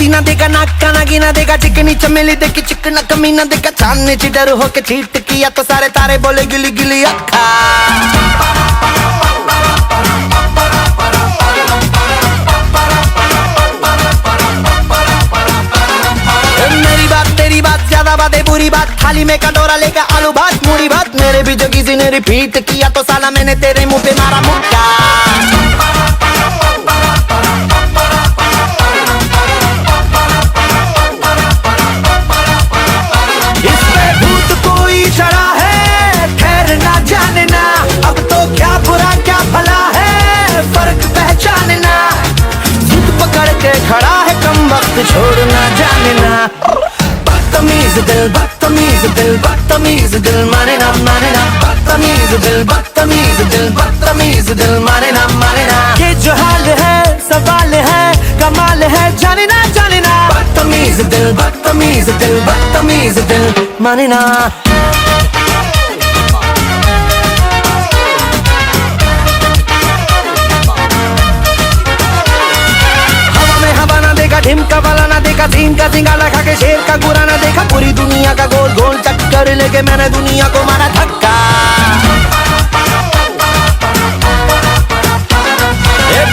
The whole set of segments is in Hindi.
कदी ना देगा नाका नागी ना देगा चिकनी चमेली देखी चिकना कमीना देखा चांदनी चिडर होके चीट किया तो सारे तारे बोले गिली गिली अक्खा। मेरी बात तेरी बात ज्यादा बातें बुरी बात थाली में कटोरा लेकर आलू भात मूड़ी भात मेरे भी जो किसी ने रिपीट किया तो साला मैंने तेरे मुंह पे मारा मुक्का। इसपे भूत कोई चढ़ा है ठहरना जानना अब तो क्या बुरा क्या भला है फर्क पहचानना जिद पकड़ के खड़ा है कम वक्त छोड़ना जानना। बदतमीज दिल बदतमीज दिल बदतमीज दिल माने ना बदतमीज दिल बदतमीज दिल बदतमीज दिल माने ना ये जो हाल है सवाल है कमाल है जाने ना बदतमीज दिल बदतमीज दिल बदतमीज दिल माने ना। ढिमका वाला ना देखा सीन का सिंगाला खा के शेर का गुरा ना देखा पूरी दुनिया का गोल गोल चक्कर लेके मैंने दुनिया को मारा धक्का।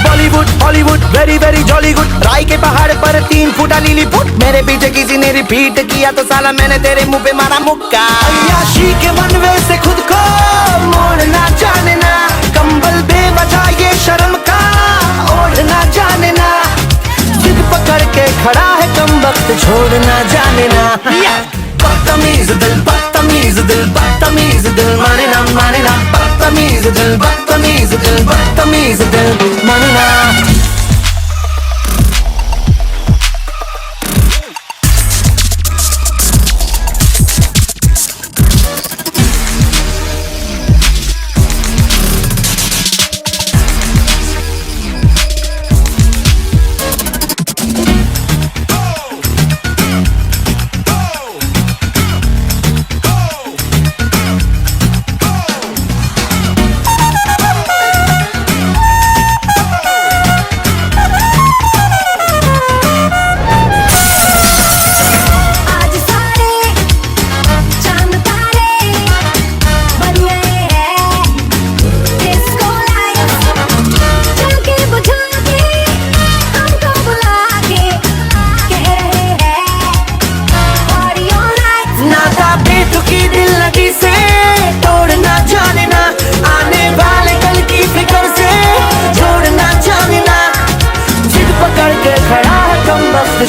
Bollywood Hollywood very very jolly good राय के पहाड़ पर 3 फुटा लीली फुट मेरे पीछे किसी ने रिपीट किया तो साला मैंने तेरे मुंह पे मारा मुक्का। अय्याशी के मनवे से खुद को मोड़ना जानना कंबल बेवजह ये शर्म का ओढ़ना जानना जिद पकड़ के खड़ा है कम वक्त छोड़ना जानना। बदतमीज दिल बदतमीज दिल बदतमीज दिल माने ना बदतमीज दिल बदतमीज दिल बदतमीज दिल माने ना।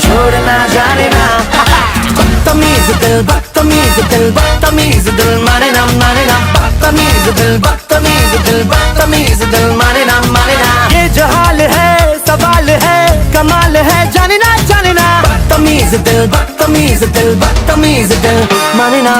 छोड़ना जानना बदतमीज दिल बदतमीज दिल बदतमीज दिल माने ना बदतमीज दिल बदतमीज दिल बदतमीज दिल माने ना ये जो हाल है सवाल है कमाल है जानना बदतमीज दिल बदतमीज दिल बदतमीज दिल माने ना।